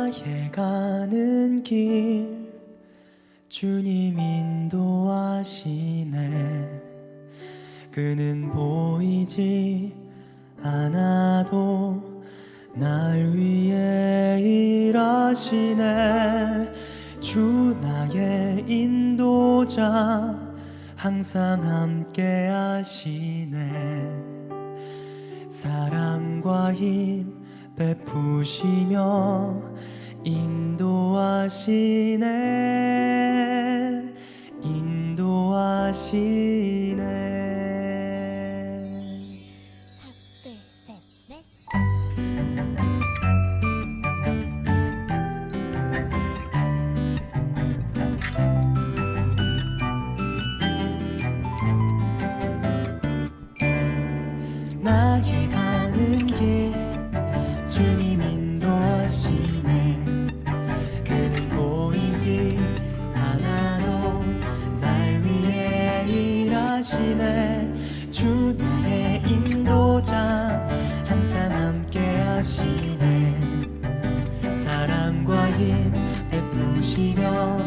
나의 가는 길 주님 인도하시네. 그는 보이지 않아도 날 위해 일하시네. 주 나의 인도자 항상 함께 하시네. 사랑과 힘 베푸시며 인도하시네. 인도하시네. 나의 가는 길 주님 인도하시네. 그는 보이지 않아도 날 위해 일하시네. 주 나의 인도자 항상 함께 하시네. 사랑과 힘 베푸시며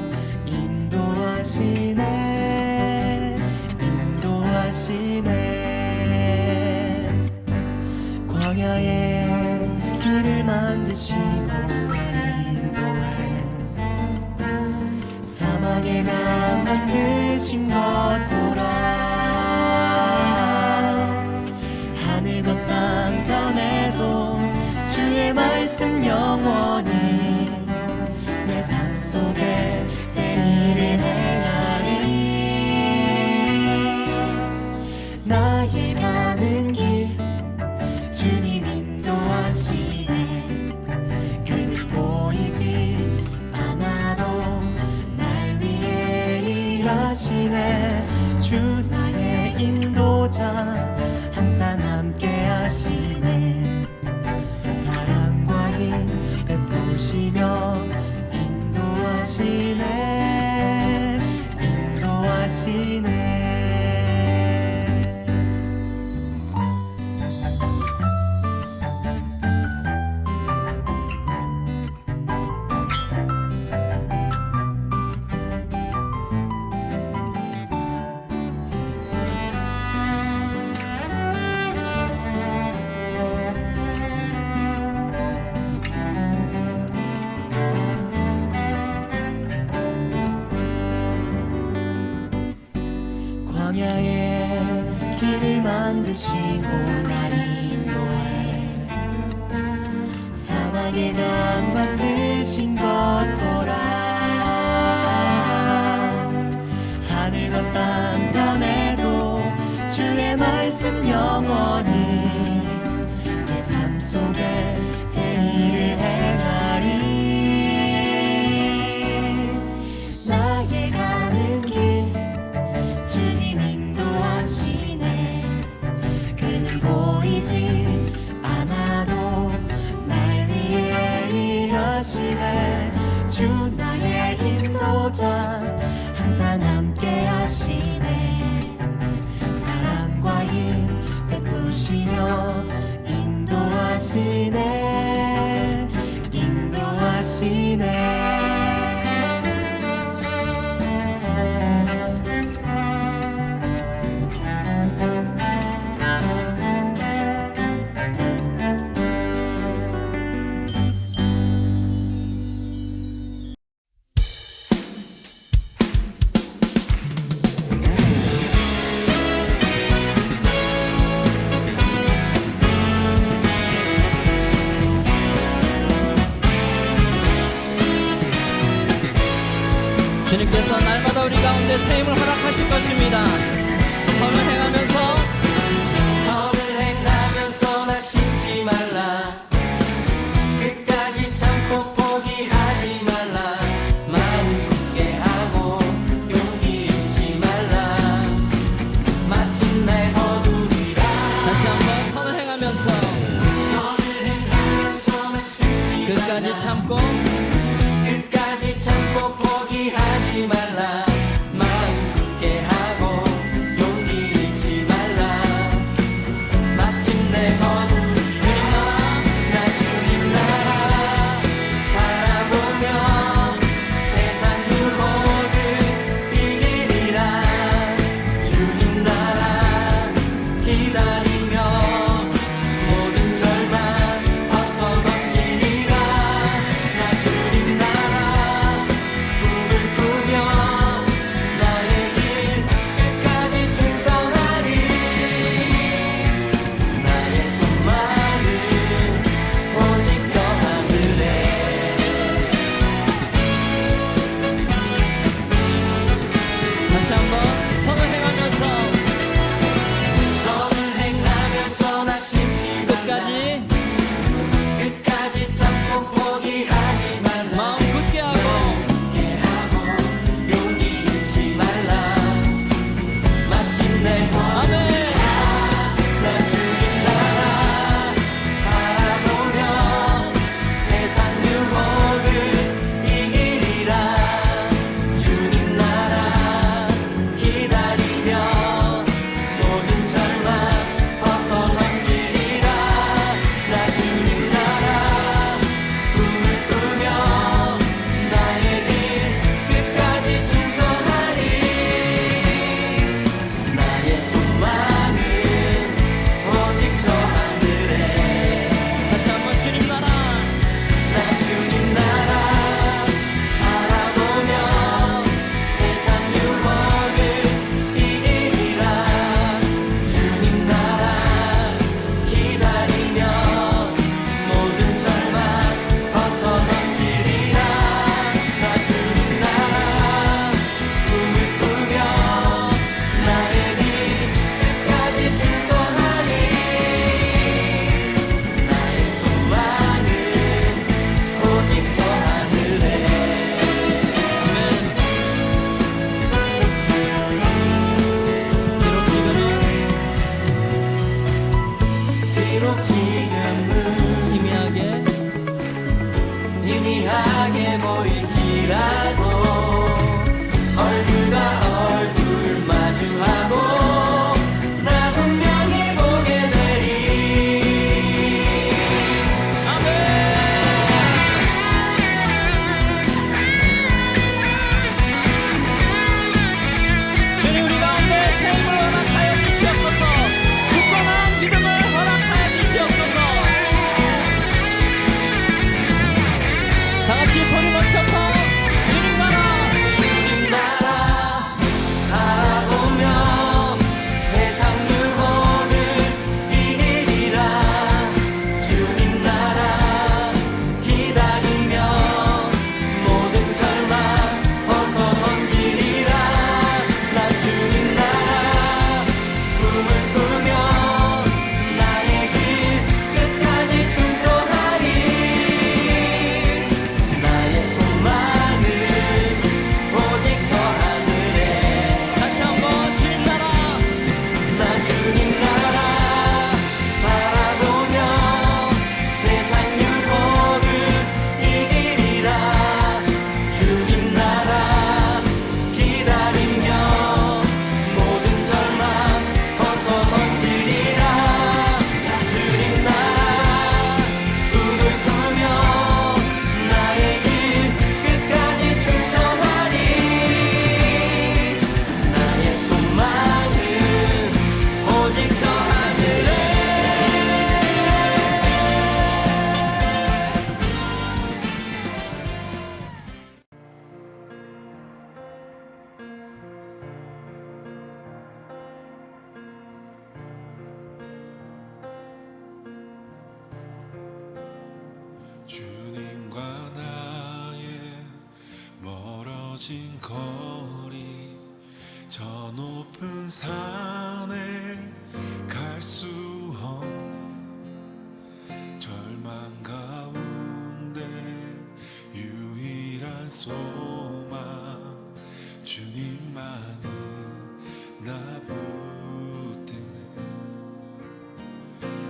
인도하시네. 인도하시네. 광야에 길을 만드시고 날 인도해. 사막에 강 만드신 것 보라. 하늘과 땅 변해도 주의 말씀 영원히 내 삶 속에 새 일을 행하리. 나의 가는 길 주님 인도하시네. 그는 보이지 않아도 날 위해 일하시네. 주 나의 인도자 항상 함께 하시네. 사랑과 힘 베푸시며 인도하시네. 인도하시네. 광야에 길을 만드시고 날 인도해. 사막에 강 만드신 것 보라. 하늘과 땅 변해도 주의 말씀 영원히 내 삶 속에 새 일을 행하리. 나의 가는 길 주님 인도하시네. 그는 보이지 않아도 날 위해 일하시네. 주 나의 인도자 항상 함께 하시네. 사랑과 힘 베푸시며 인도하시네. 인도하시네. 주님께서 날마다 우리 가운데 새 힘을 허락하실 것입니다. 선을 행하면서 날 신지 말라. 끝까지 참고 포기하지 말라. 마음 굳게 하고 용기 잃지 말라. 마침내 거두리라. 다시 한번 선을 행하면서 날 신지 말라. 끝까지 참고 포기하지 말라. 마음 굳게 하고 용기 잃지 말라. 마침내 거두리라. 나 주님 나라 바라 주님과 나의 멀어진 거리 저 높은 산에 갈 수 없네 절망 가운데 유일한 소망 주님만이 나 붙드네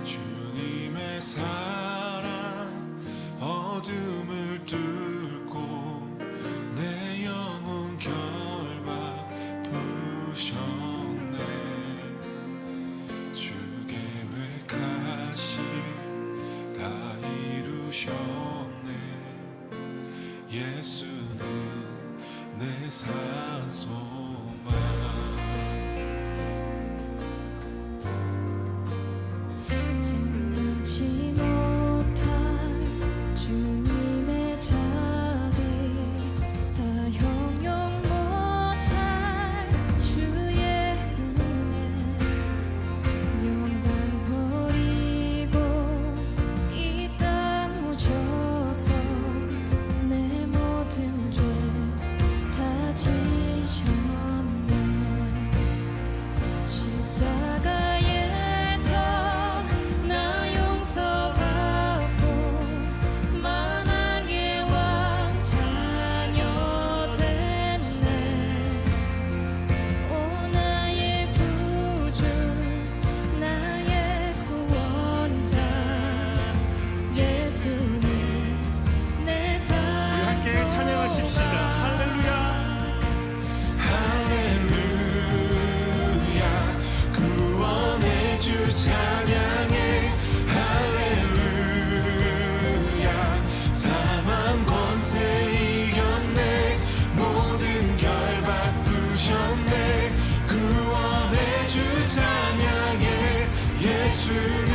주님의 사랑 어둠을 뚫고 내 영혼 결박 부셨네 주 계획하신 다 이루셨네 예수는 내 산소망 지나치 못할 주님의 자비 다 형용 못할 주의 은혜 영광 버리고 이 땅 오셔서 내 모든 죄 다 지셨네 십자가에서 나 용서받고 만왕의 왕 자녀 됐네 오 나의 구주 나의 구원자 예수는 내 우리 함께 찬양하십시다. 산소망 할렐루야. 할렐루야 구원의 주 찬양해 할렐루야 사망 권세 이겼네 모든 결박 부셨네 구원의 주 찬양해 예수는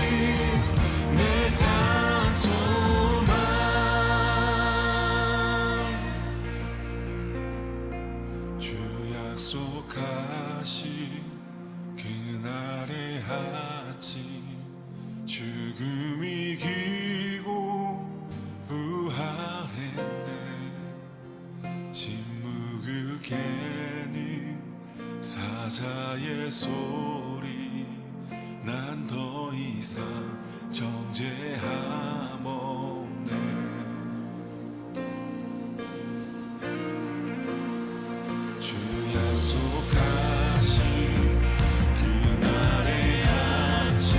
내 산소망 주 약속하신 그날의 아침 죽음이 이기고 부활했네 침묵을 깨는 사자의 소리 난 더 이상 정죄함 없네 주 약속하신 그날의 아침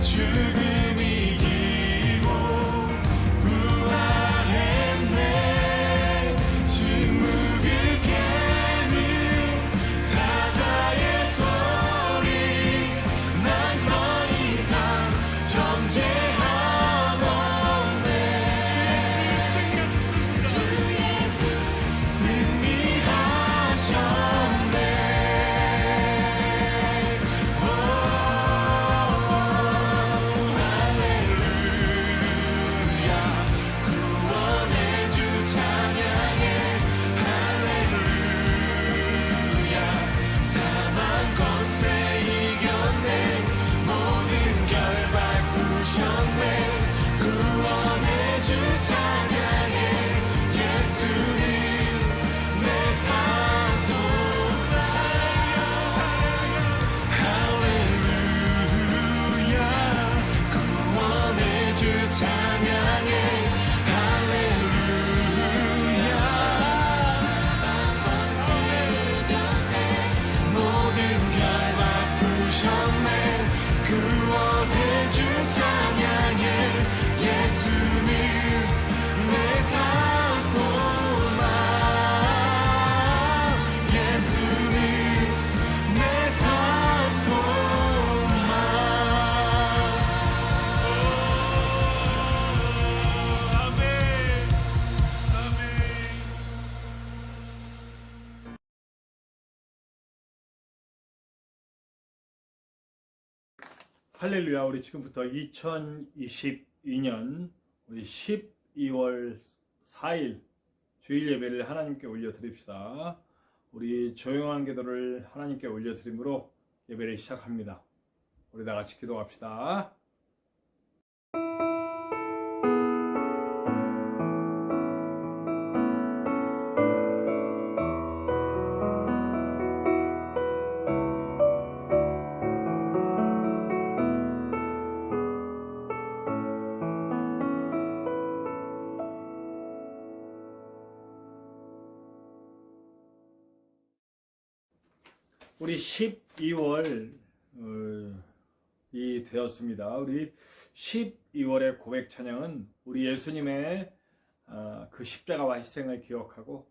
죽음이 이기고 부활했네 침묵을 깨는 사자의 소리 난 더 이상 정죄함 없네 주 예수 승리하셨네 할렐루야 구원의 주 찬양해 할렐루야 사망 권세 이겼네 모든 결박 부셨네 구원의 주 찬양해 예수는 내 산소망 할렐루야 구원의 주 찬양해 할렐루야 모든 결박 부셨네 구원의 주 찬양해 예수는 내 산소망 예수는 내 산소망 아멘. 아멘. 할렐루야. 우리 지금부터 2022년 우리 12월 4일 주일 예배를 하나님께 올려드립시다. 우리 조용한 기도를 하나님께 올려드림으로 예배를 시작합니다. 우리 다 같이 기도합시다. 우리 12월 이 되었습니다. 우리 12월의 고백 찬양은 우리 예수님의 그 십자가와 희생을 기억하고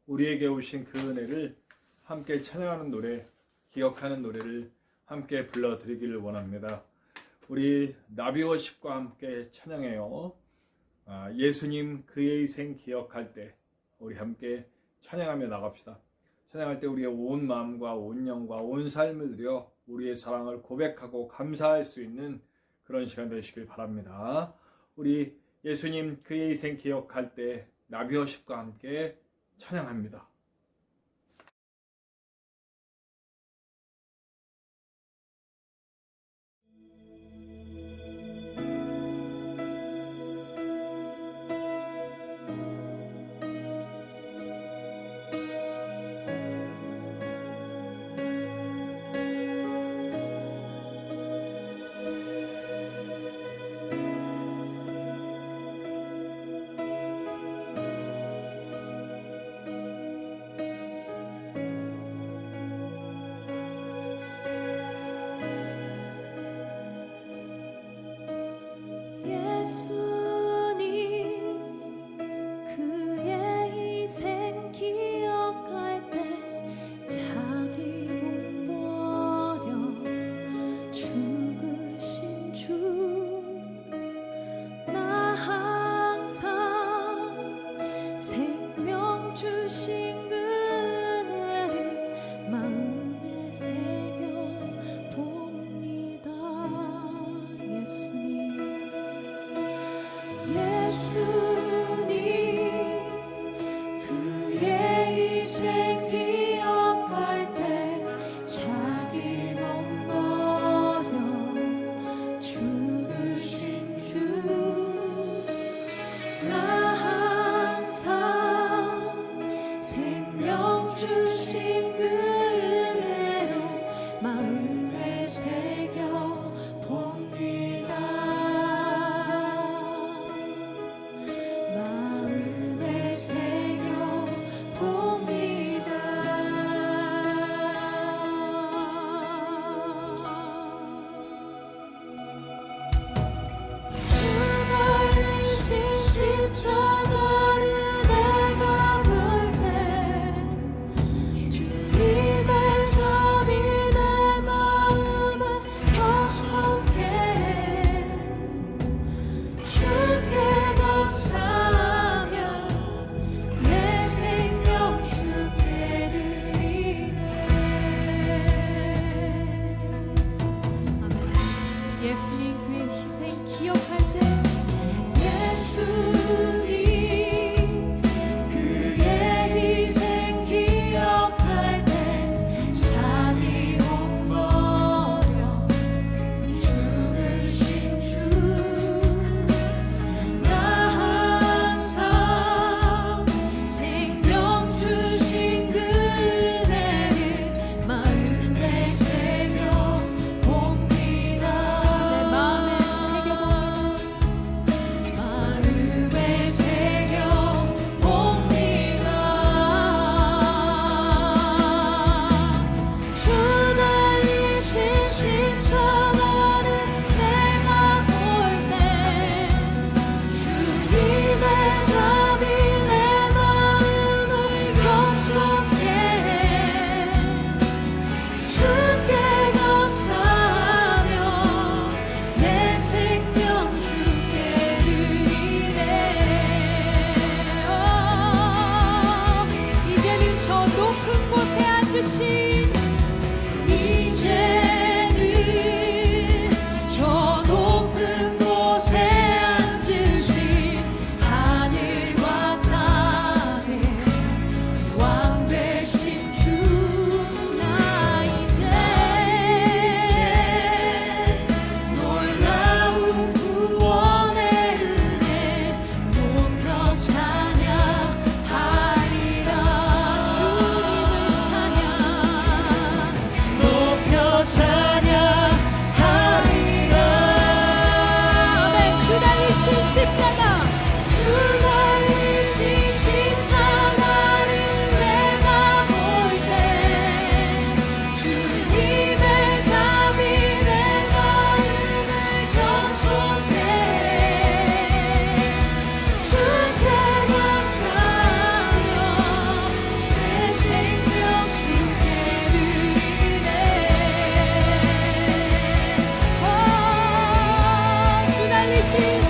우리에게 오신 그 은혜를 함께 찬양하는 노래, 기억하는 노래를 함께 불러드리기를 원합니다. 우리 나비워십과 함께 찬양해요. 예수님 그의 희생 기억할 때 우리 함께 찬양하며 나갑시다. 찬양할 때 우리의 온 마음과 온 영과 온 삶을 들여 우리의 사랑을 고백하고 감사할 수 있는 그런 시간 되시길 바랍니다. 우리 예수님 그의 희생 기억할 때 나비워십과 함께 찬양합니다. 예수님 그의 희생 기억할 때 예수님 그의 희생 기억할 때 자기 몸 버려 죽으신 주 나 항상 생명 주신 그 은혜를 마음에 새겨 봅니다.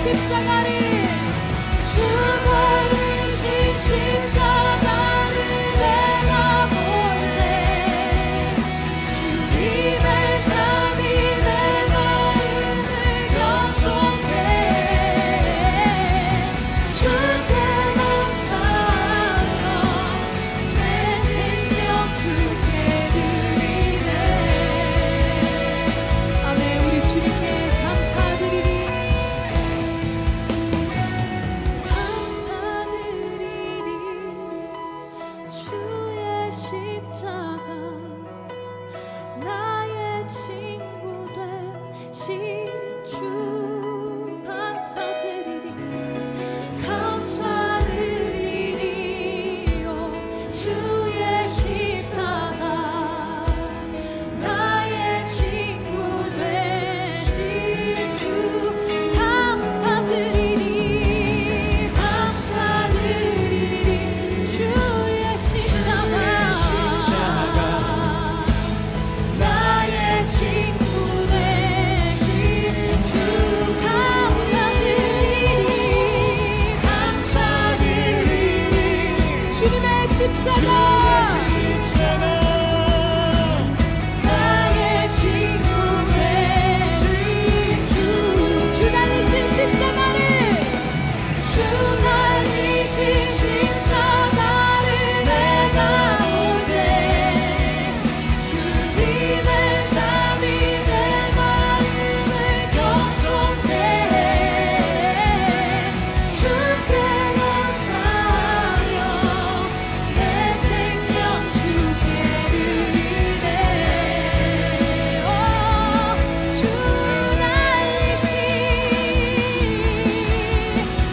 십자가를 주 달리신 십자가를 내가 볼 때 주님의 삶이 내 마음을 경속해 주께 감사하며 내 생명 주께 드리네. 아멘. 우리 주님께 감사드리리 주의 십자가 나의 친구 되신 주 감사드리리 감사드리리요. 주의 십자가 나의 친구 되신 주 감사드리리 감사드리리. 주의 십자가 나의 친구 되신 주 감사드리리 감사드리리. 주님의 십자가 나의 친구 되신 주 달리신 십자가를 주 달리신 십자가를 내가 볼 때 주님의 삶이 내 마음을 경속해 주께 감사하며 내 생명 주께 드리네.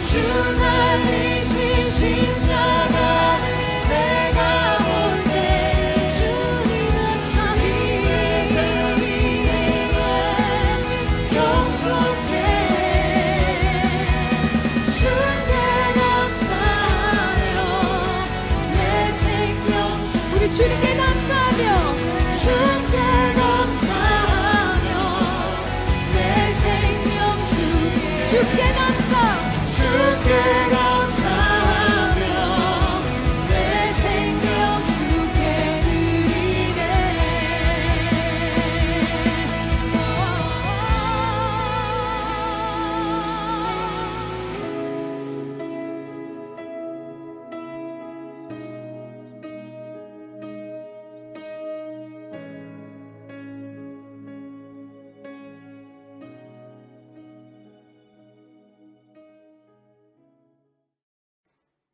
주 달리신 십자가를 내가 볼 때 주님의 삶이 내 마음을 경속해 주께 감사하며 내 생명 우리 주님께 감사하며 주께 감사하며 내 생명 주께 감사하며 내 생명 주께 드리네.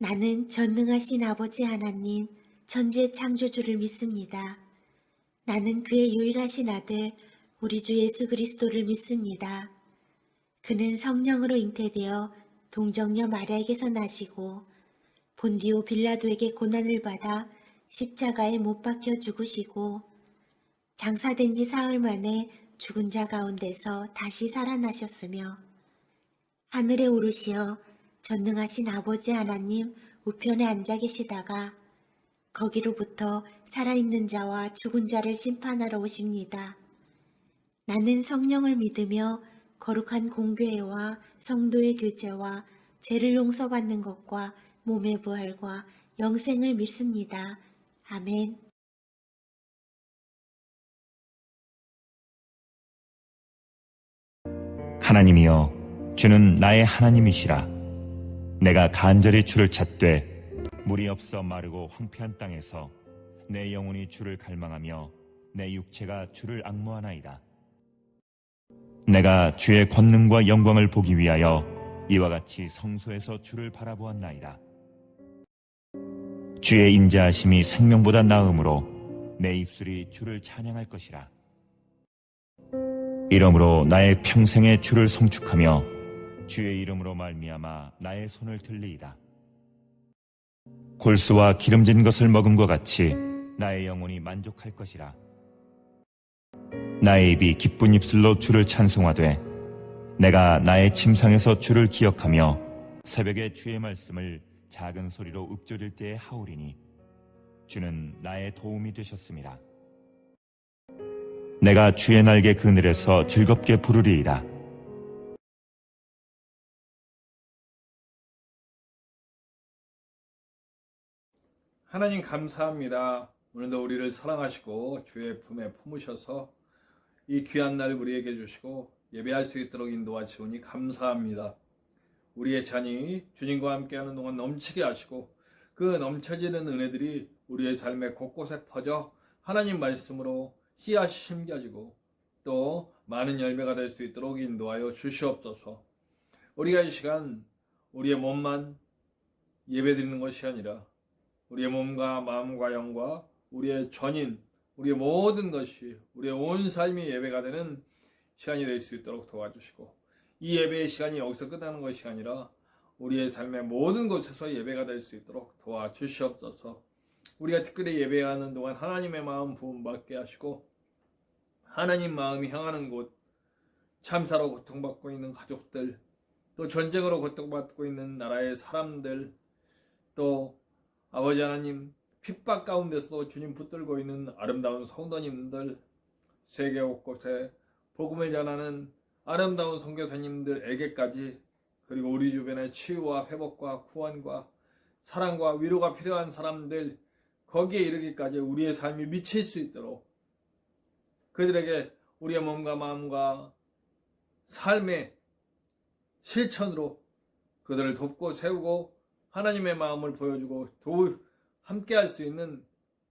나는 전능하신 아버지 하나님, 천지의 창조주를 믿습니다. 나는 그의 유일하신 아들, 우리 주 예수 그리스도를 믿습니다. 그는 성령으로 잉태되어 동정녀 마리아에게서 나시고 본디오 빌라도에게 고난을 받아 십자가에 못 박혀 죽으시고 장사된 지 사흘 만에 죽은 자 가운데서 다시 살아나셨으며 하늘에 오르시어 전능하신 아버지 하나님 우편에 앉아 계시다가 거기로부터 살아있는 자와 죽은 자를 심판하러 오십니다. 나는 성령을 믿으며 거룩한 공교회와 성도의 교제와 죄를 용서받는 것과 몸의 부활과 영생을 믿습니다. 아멘. 하나님이여, 주는 나의 하나님이시라. 내가 간절히 주를 찾되 물이 없어 마르고 황폐한 땅에서 내 영혼이 주를 갈망하며 내 육체가 주를 앙모하나이다. 내가 주의 권능과 영광을 보기 위하여 이와 같이 성소에서 주를 바라보았나이다. 주의 인자하심이 생명보다 나음으로 내 입술이 주를 찬양할 것이라. 이러므로 나의 평생에 주를 송축하며 주의 이름으로 말미암아 나의 손을 들리이다. 골수와 기름진 것을 먹은 것 같이 나의 영혼이 만족할 것이라. 나의 입이 기쁜 입술로 주를 찬송하되 내가 나의 침상에서 주를 기억하며 새벽에 주의 말씀을 작은 소리로 읊조릴 때에 하오리니 주는 나의 도움이 되셨습니다. 내가 주의 날개 그늘에서 즐겁게 부르리이다. 하나님 감사합니다. 오늘도 우리를 사랑하시고 주의 품에 품으셔서 이 귀한 날 우리에게 주시고 예배할 수 있도록 인도하시오니 감사합니다. 우리의 잔이 주님과 함께하는 동안 넘치게 하시고 그 넘쳐지는 은혜들이 우리의 삶의 곳곳에 퍼져 하나님 말씀으로 씨앗이 심겨지고 또 많은 열매가 될 수 있도록 인도하여 주시옵소서. 우리가 이 시간 우리의 몸만 예배드리는 것이 아니라 우리의 몸과 마음과 영과 우리의 전인, 우리의 모든 것이 우리의 온 삶이 예배가 되는 시간이 될 수 있도록 도와주시고 이 예배의 시간이 여기서 끝나는 것이 아니라 우리의 삶의 모든 곳에서 예배가 될 수 있도록 도와주시옵소서. 우리가 특별히 예배하는 동안 하나님의 마음 부음받게 하시고 하나님 마음이 향하는 곳, 참사로 고통받고 있는 가족들, 또 전쟁으로 고통받고 있는 나라의 사람들, 또 아버지 하나님 핍박 가운데서도 주님 붙들고 있는 아름다운 성도님들, 세계 곳곳에 복음을 전하는 아름다운 선교사님들에게까지, 그리고 우리 주변의 치유와 회복과 구원과 사랑과 위로가 필요한 사람들, 거기에 이르기까지 우리의 삶이 미칠 수 있도록 그들에게 우리의 몸과 마음과 삶의 실천으로 그들을 돕고 세우고 하나님의 마음을 보여주고 함께 할 수 있는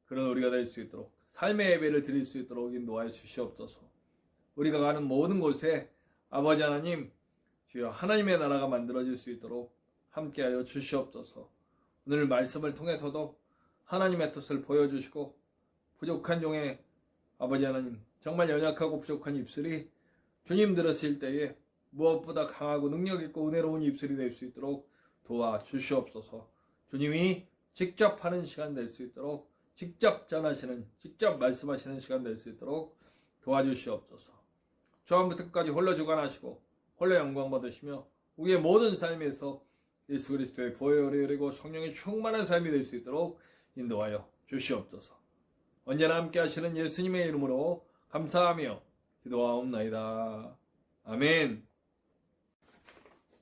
그런 우리가 될 수 있도록 삶의 예배를 드릴 수 있도록 인도하여 주시옵소서. 우리가 가는 모든 곳에 아버지 하나님, 주여 하나님의 나라가 만들어질 수 있도록 함께하여 주시옵소서. 오늘 말씀을 통해서도 하나님의 뜻을 보여주시고 부족한 종의 아버지 하나님, 정말 연약하고 부족한 입술이 주님 들으실 때에 무엇보다 강하고 능력있고 은혜로운 입술이 될 수 있도록 도와주시옵소서. 주님이 직접 하는 시간 될 수 있도록, 직접 전하시는, 직접 말씀하시는 시간 될 수 있도록 도와주시옵소서. 처음부터 끝까지 홀로 주관하시고 홀로 영광 받으시며 우리의 모든 삶에서 예수 그리스도의 보혈을 그리고 성령의 충만한 삶이 될 수 있도록 인도하여 주시옵소서. 언제나 함께 하시는 예수님의 이름으로 감사하며 기도하옵나이다. 아멘.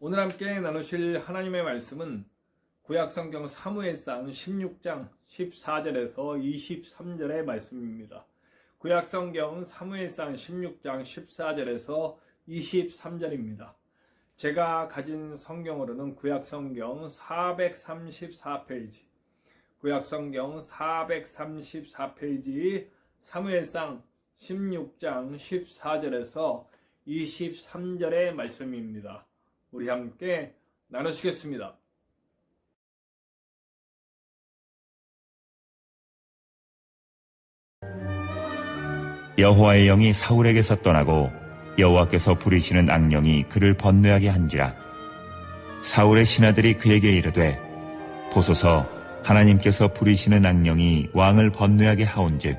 오늘 함께 나누실 하나님의 말씀은 구약성경 사무엘상 16장 14절에서 23절의 말씀입니다. 구약성경 사무엘상 16장 14절에서 23절입니다. 제가 가진 성경으로는 구약성경 434페이지, 구약성경 434페이지 사무엘상 16장 14절에서 23절의 말씀입니다. 우리 함께 나누시겠습니다. 여호와의 영이 사울에게서 떠나고 여호와께서 부리시는 악령이 그를 번뇌하게 한지라. 사울의 신하들이 그에게 이르되, 보소서, 하나님께서 부리시는 악령이 왕을 번뇌하게 하온즉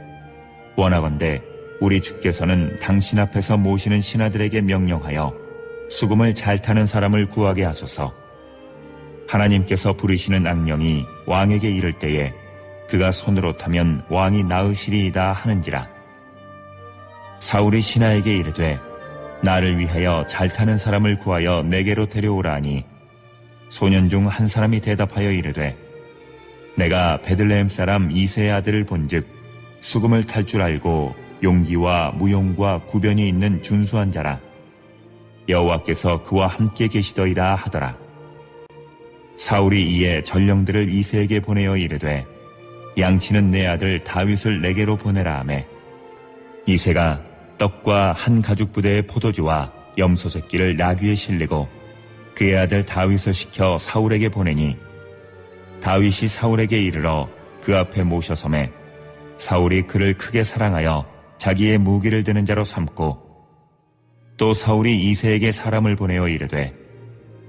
원하건대 우리 주께서는 당신 앞에서 모시는 신하들에게 명령하여 수금을 잘 타는 사람을 구하게 하소서. 하나님께서 부리시는 악령이 왕에게 이를 때에 그가 손으로 타면 왕이 나으시리이다 하는지라. 사울이 신하에게 이르되, 나를 위하여 잘 타는 사람을 구하여 내게로 데려오라 하니 소년 중 한 사람이 대답하여 이르되, 내가 베들레헴 사람 이새의 아들을 본즉 수금을 탈 줄 알고 용기와 무용과 구변이 있는 준수한 자라. 여호와께서 그와 함께 계시더이다 하더라. 사울이 이에 전령들을 이새에게 보내어 이르되, 양치는 내 아들 다윗을 내게로 보내라 하매, 이새가 떡과 한 가죽 부대의 포도주와 염소 새끼를 나귀에 실리고 그의 아들 다윗을 시켜 사울에게 보내니, 다윗이 사울에게 이르러 그 앞에 모셔서매 사울이 그를 크게 사랑하여 자기의 무기를 드는 자로 삼고, 또 사울이 이새에게 사람을 보내어 이르되,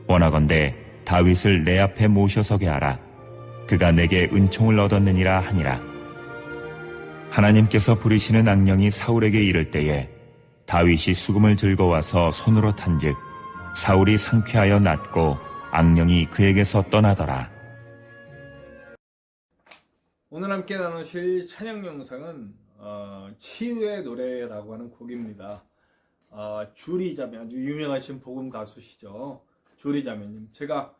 원하건대 다윗을 내 앞에 모셔서게 하라. 그가 내게 은총을 얻었느니라 하니라. 하나님께서 부리시는 악령이 사울에게 이를 때에 다윗이 수금을 들고 와서 손으로 탄즉 사울이 상쾌하여 낫고 악령이 그에게서 떠나더라. 오늘 함께 나누실 찬양 영상은 치유의 노래라고 하는 곡입니다. 주리자매, 아주 유명하신 복음 가수시죠. 주리자매님. 제가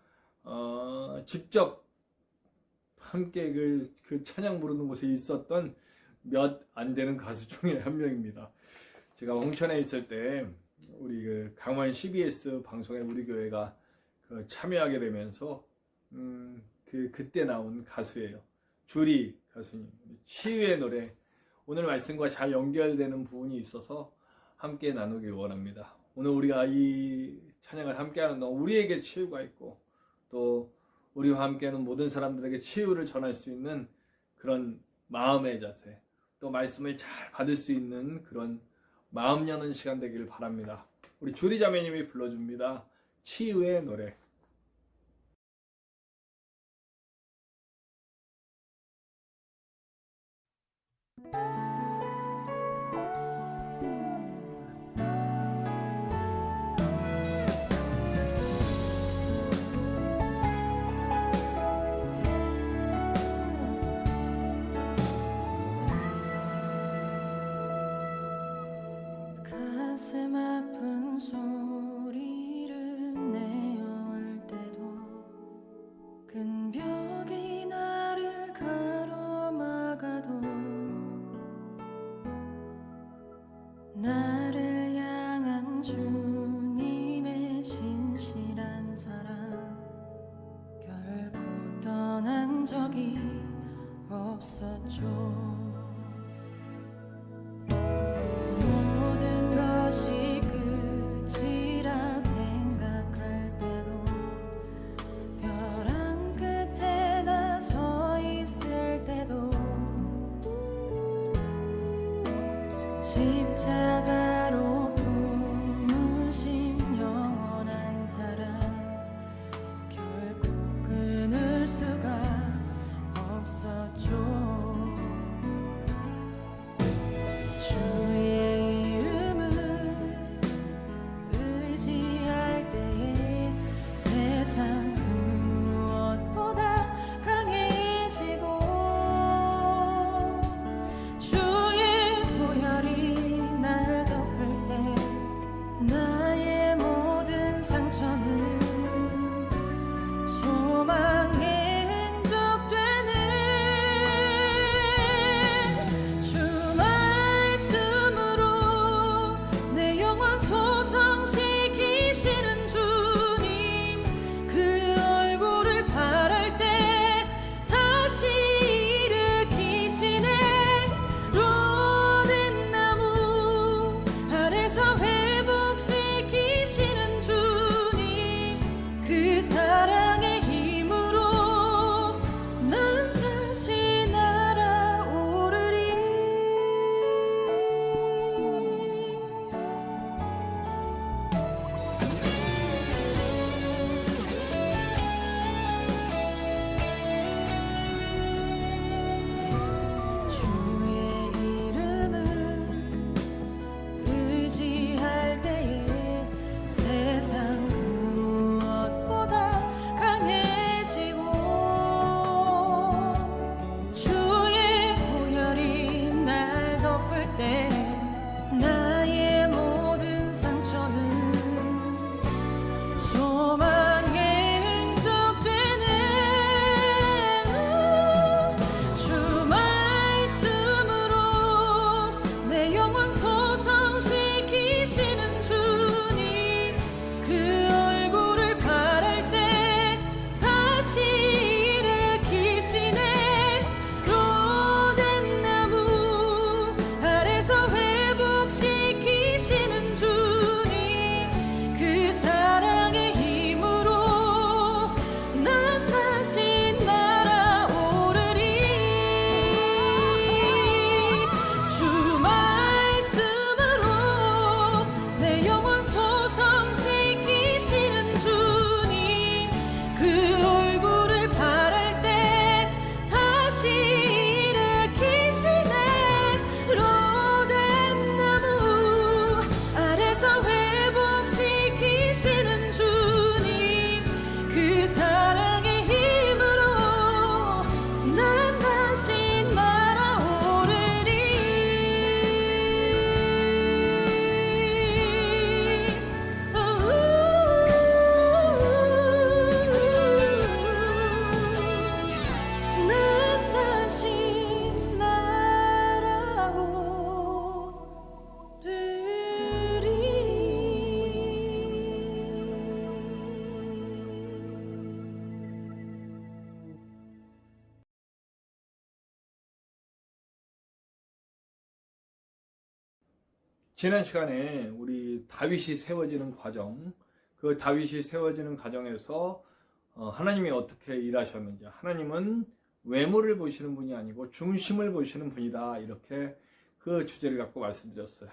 직접 함께 그 찬양 부르는 곳에 있었던 몇 안 되는 가수 중에 한 명입니다. 제가 홍천에 있을 때 우리 그 강원 CBS 방송에 우리 교회가 참여하게 되면서 그때 나온 가수예요. 주리 가수님, 치유의 노래. 오늘 말씀과 잘 연결되는 부분이 있어서 함께 나누길 원합니다. 오늘 우리가 이 찬양을 함께하는 동안 우리에게 치유가 있고 또 우리와 함께하는 모든 사람들에게 치유를 전할 수 있는 그런 마음의 자세, 또 말씀을 잘 받을 수 있는 그런 마음 여는 시간 되기를 바랍니다. 우리 주리 자매님이 불러줍니다. 치유의 노래. 가슴 아픈 소리를 내어올 때도 큰 벽이 나를 가로막아도 나를 향한 주님의 신실한 사랑 결코 떠난 적이 없었죠. 모든 것이 끝이라 생각할 때도 벼랑 끝에 나 서 있을 때도 십자가로 품으신 영원한 사랑 결코 끊을 수가 없었죠. 주의 이름을 의지할 때에 세상 그 무엇보다 강해지고 주의 보혈이 날 지난 시간에 우리 다윗이 세워지는 과정, 그 다윗이 세워지는 과정에서 하나님이 어떻게 일하셨는지, 하나님은 외모를 보시는 분이 아니고 중심을 보시는 분이다, 이렇게 그 주제를 갖고 말씀드렸어요.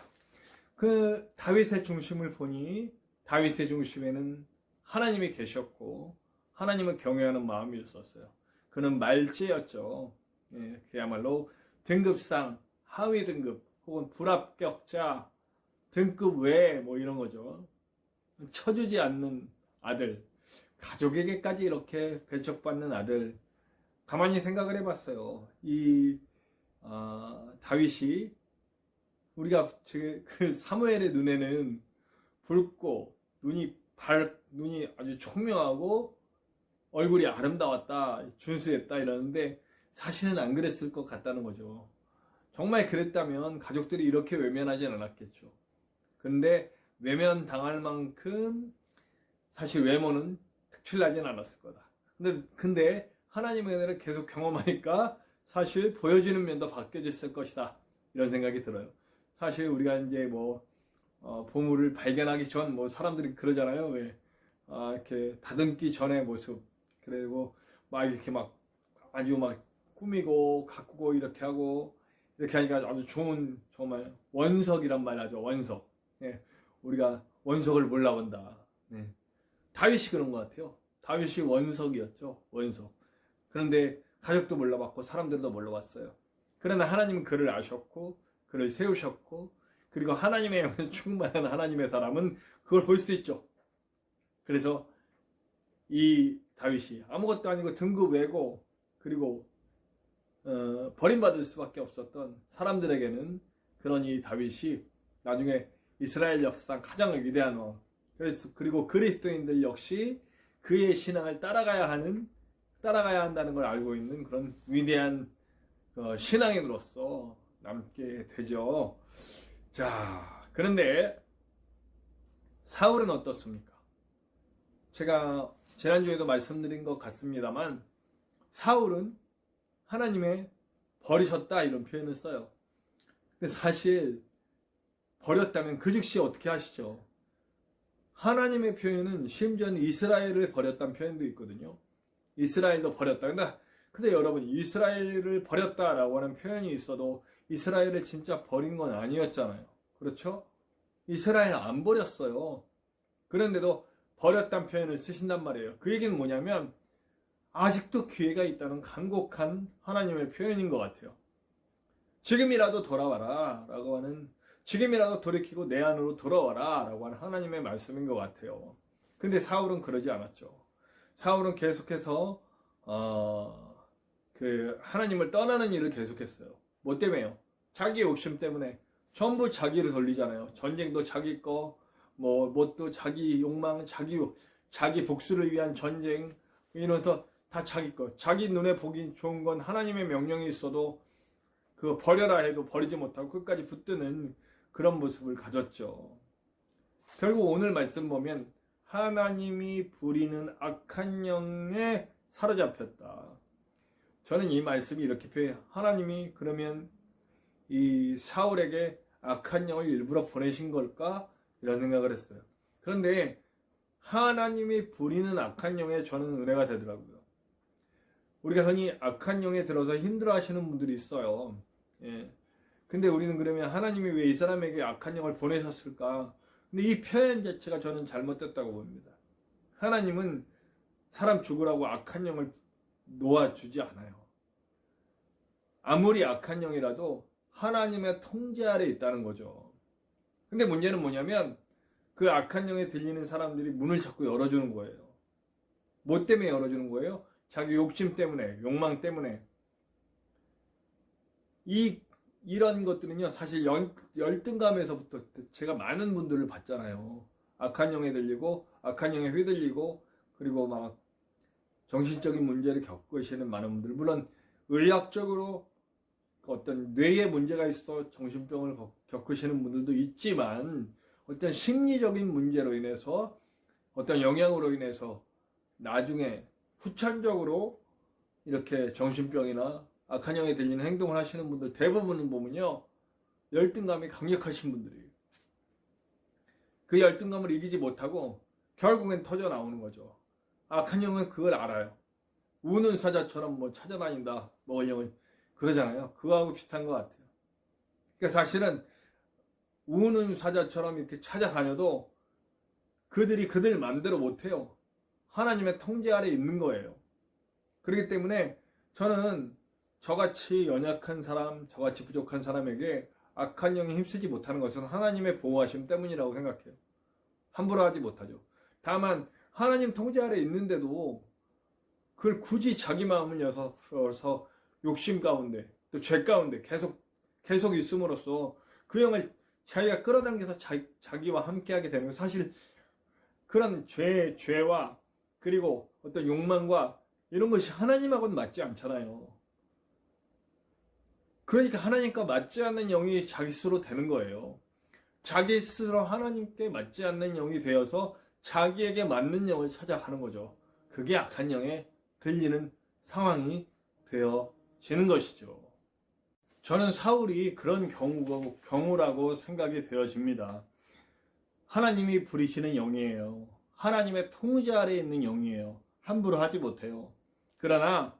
그 다윗의 중심을 보니 다윗의 중심에는 하나님이 계셨고 하나님을 경외하는 마음이 있었어요. 그는 말제였죠. 예, 그야말로 등급상 하위 등급 혹은 불합격자 등급 외 뭐 이런 거죠. 쳐주지 않는 아들, 가족에게까지 이렇게 배척받는 아들. 가만히 생각을 해봤어요. 이 다윗이, 우리가 그 사무엘의 눈에는 붉고 눈이 아주 총명하고 얼굴이 아름다웠다, 준수했다 이러는데 사실은 안 그랬을 것 같다는 거죠. 정말 그랬다면 가족들이 이렇게 외면하진 않았겠죠. 그런데 외면당할 만큼 사실 외모는 특출나진 않았을 거다. 근데 하나님의 은혜를 계속 경험하니까 사실 보여지는 면도 바뀌어졌을 것이다, 이런 생각이 들어요. 사실 우리가 이제 보물을 발견하기 전 사람들이 그러잖아요. 왜 이렇게 다듬기 전의 모습, 그리고 이렇게 아주 꾸미고 가꾸고 이렇게 하고 이렇게 하니까 아주 좋은, 정말 원석이란 말 하죠. 원석. 예, 우리가 원석을 몰라본다. 네. 다윗이 그런 것 같아요. 다윗이 원석이었죠. 원석. 그런데 가족도 몰라봤고 사람들도 몰라봤어요. 그러나 하나님은 그를 아셨고 그를 세우셨고, 그리고 하나님의 충만한 하나님의 사람은 그걸 볼 수 있죠. 그래서 이 다윗이 아무것도 아니고 등급 외고, 그리고 버림받을 수밖에 없었던 사람들에게는 그런 이 다윗이 나중에 이스라엘 역사상 가장 위대한 왕, 그리고 그리스도인들 역시 그의 신앙을 따라가야 한다는 걸 알고 있는 그런 위대한 신앙인으로서 남게 되죠. 자, 그런데 사울은 어떻습니까? 제가 지난주에도 말씀드린 것 같습니다만 사울은 하나님의 버리셨다, 이런 표현을 써요. 근데 사실 버렸다면 그 즉시 어떻게 하시죠? 하나님의 표현은 심지어는 이스라엘을 버렸다는 표현도 있거든요. 이스라엘도 버렸다. 근데 여러분, 이스라엘을 버렸다라고 하는 표현이 있어도 이스라엘을 진짜 버린 건 아니었잖아요. 그렇죠? 이스라엘 안 버렸어요. 그런데도 버렸다는 표현을 쓰신단 말이에요. 그 얘기는 뭐냐면 아직도 기회가 있다는 간곡한 하나님의 표현인 것 같아요. 지금이라도 돌아와라 라고 하는, 지금이라도 돌이키고 내 안으로 돌아와라 라고 하는 하나님의 말씀인 것 같아요. 근데 사울은 그러지 않았죠. 사울은 계속해서 하나님을 떠나는 일을 계속했어요. 뭐 때문에요? 자기 욕심 때문에. 전부 자기를 돌리잖아요. 전쟁도 자기 거, 뭣도 자기 욕망, 자기 복수를 위한 전쟁, 이런 다 자기 거. 자기 눈에 보기 좋은 건 하나님의 명령이 있어도 그거 버려라 해도 버리지 못하고 끝까지 붙드는 그런 모습을 가졌죠. 결국 오늘 말씀 보면 하나님이 부리는 악한 영에 사로잡혔다. 저는 이 말씀이 이렇게 표현해요. 하나님이 그러면 이 사울에게 악한 영을 일부러 보내신 걸까? 이런 생각을 했어요. 그런데 하나님이 부리는 악한 영에 저는 은혜가 되더라고요. 우리가 흔히 악한 영에 들어서 힘들어 하시는 분들이 있어요. 예. 근데 우리는 그러면 하나님이 왜 이 사람에게 악한 영을 보내셨을까? 근데 이 표현 자체가 저는 잘못됐다고 봅니다. 하나님은 사람 죽으라고 악한 영을 놓아주지 않아요. 아무리 악한 영이라도 하나님의 통제 아래 있다는 거죠. 근데 문제는 뭐냐면 그 악한 영에 들리는 사람들이 문을 자꾸 열어주는 거예요. 뭐 때문에 열어주는 거예요? 자기 욕심 때문에, 욕망 때문에. 이런 것들은요, 사실 열등감에서부터 제가 많은 분들을 봤잖아요. 악한 영에 들리고, 악한 영에 휘둘리고, 그리고 정신적인 문제를 겪으시는 많은 분들. 물론, 의학적으로 어떤 뇌에 문제가 있어 정신병을 겪으시는 분들도 있지만, 어떤 심리적인 문제로 인해서, 어떤 영향으로 인해서, 나중에 후천적으로 이렇게 정신병이나 악한 영에 들리는 행동을 하시는 분들 대부분은 보면요, 열등감이 강력하신 분들이에요. 그 열등감을 이기지 못하고 결국엔 터져 나오는 거죠. 악한 영은 그걸 알아요. 우는 사자처럼 뭐 찾아다닌다, 먹을 영을 그러잖아요. 그거하고 비슷한 것 같아요. 그러니까 사실은 우는 사자처럼 이렇게 찾아다녀도 그들이 그들 마음대로 못해요. 하나님의 통제 아래 있는 거예요. 그렇기 때문에 저는 저같이 연약한 사람, 저같이 부족한 사람에게 악한 영이 힘쓰지 못하는 것은 하나님의 보호하심 때문이라고 생각해요. 함부로 하지 못하죠. 다만 하나님 통제 아래 있는데도 그걸 굳이 자기 마음을 열어서 욕심 가운데 또 죄 가운데 계속 있음으로써 그 영을 자기가 끌어당겨서 자기와 함께하게 되는 거, 사실 그런 죄와 그리고 어떤 욕망과 이런 것이 하나님하고는 맞지 않잖아요. 그러니까 하나님과 맞지 않는 영이 자기 스스로 되는 거예요. 자기 스스로 하나님께 맞지 않는 영이 되어서 자기에게 맞는 영을 찾아가는 거죠. 그게 악한 영에 들리는 상황이 되어지는 것이죠. 저는 사울이 그런 경우라고 생각이 되어집니다. 하나님이 부리시는 영이에요. 하나님의 통제 아래에 있는 영이에요. 함부로 하지 못해요. 그러나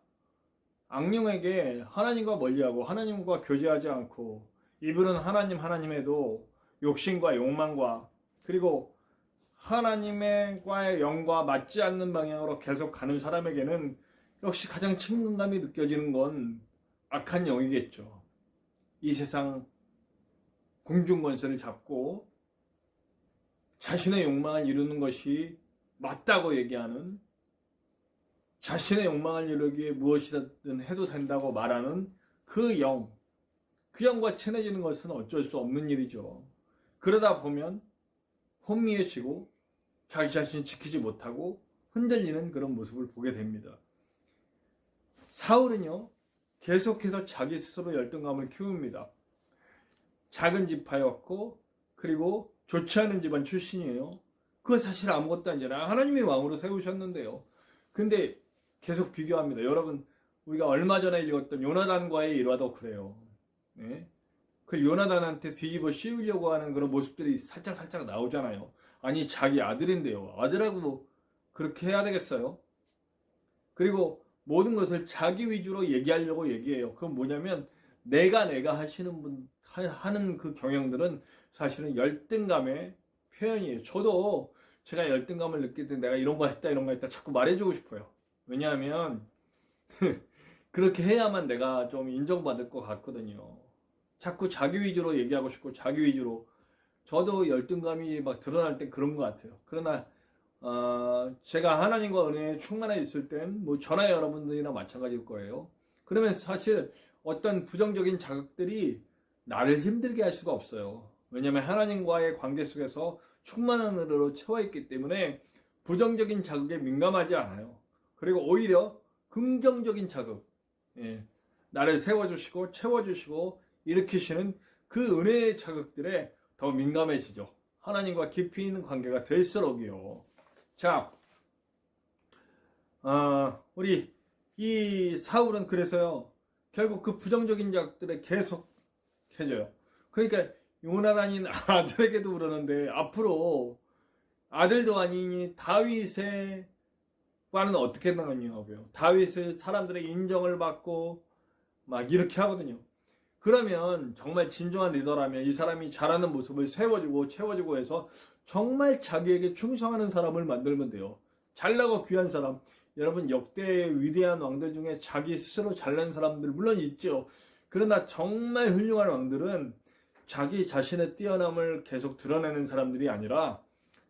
악령에게 하나님과 멀리하고 하나님과 교제하지 않고 이분은 하나님에도 욕심과 욕망과 그리고 하나님과의 영과 맞지 않는 방향으로 계속 가는 사람에게는 역시 가장 친근감이 느껴지는 건 악한 영이겠죠. 이 세상 공중권세를 잡고 자신의 욕망을 이루는 것이 맞다고 얘기하는, 자신의 욕망을 이루기 위해 무엇이든 해도 된다고 말하는 그 영과 친해지는 것은 어쩔 수 없는 일이죠. 그러다 보면 혼미해지고 자기 자신을 지키지 못하고 흔들리는 그런 모습을 보게 됩니다. 사울은요, 계속해서 자기 스스로 열등감을 키웁니다. 작은 지파였고 그리고 좋지 않은 집안 출신이에요. 그거 사실 아무것도 아니라 하나님이 왕으로 세우셨는데요. 근데 계속 비교합니다. 여러분, 우리가 얼마 전에 읽었던 요나단과의 일화도 그래요. 네? 그 요나단한테 뒤집어 씌우려고 하는 그런 모습들이 살짝 나오잖아요. 아니, 자기 아들인데요. 아들하고 그렇게 해야 되겠어요? 그리고 모든 것을 자기 위주로 얘기하려고 얘기해요. 그건 뭐냐면 내가 하는 그 경영들은 사실은 열등감의 표현이에요. 저도 제가 열등감을 느낄 때 내가 이런 거 했다 자꾸 말해주고 싶어요. 왜냐하면 그렇게 해야만 내가 좀 인정받을 것 같거든요. 자꾸 자기 위주로 얘기하고 싶고 자기 위주로, 저도 열등감이 막 드러날 때 그런 것 같아요. 그러나 제가 하나님과 은혜에 충만해 있을 땐 뭐 저나 여러분들이나 마찬가지일 거예요. 그러면 사실 어떤 부정적인 자극들이 나를 힘들게 할 수가 없어요. 왜냐하면 하나님과의 관계 속에서 충만한 은혜로 채워있기 때문에 부정적인 자극에 민감하지 않아요. 그리고 오히려 긍정적인 자극, 나를 세워주시고 채워주시고 일으키시는 그 은혜의 자극들에 더 민감해지죠. 하나님과 깊이 있는 관계가 될수록이요. 자, 우리 이 사울은 그래서요, 결국 그 부정적인 자극들에 계속 해져요. 그러니까 요나단인 아들에게도 그러는데 앞으로 아들도 아니니 다윗과는 어떻게 나가냐고요. 다윗의 사람들의 인정을 받고 막 이렇게 하거든요. 그러면 정말 진정한 리더라면 이 사람이 잘하는 모습을 세워주고 채워주고 해서 정말 자기에게 충성하는 사람을 만들면 돼요. 잘나고 귀한 사람, 여러분 역대의 위대한 왕들 중에 자기 스스로 잘난 사람들 물론 있죠. 그러나 정말 훌륭한 왕들은 자기 자신의 뛰어남을 계속 드러내는 사람들이 아니라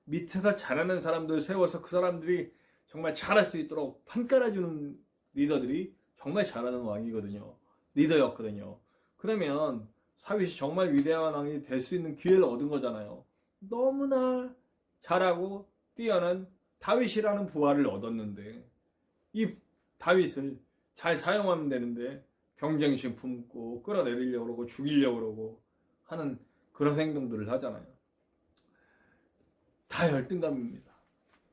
밑에서 잘하는 사람들 세워서 그 사람들이 정말 잘할 수 있도록 판 깔아주는 리더들이 정말 잘하는 왕이거든요. 리더였거든요. 그러면 다윗이 정말 위대한 왕이 될 수 있는 기회를 얻은 거잖아요. 너무나 잘하고 뛰어난 다윗이라는 부하를 얻었는데 이 다윗을 잘 사용하면 되는데 경쟁심 품고 끌어내리려고 그러고 죽이려고 그러고 하는 그런 행동들을 하잖아요. 다 열등감입니다.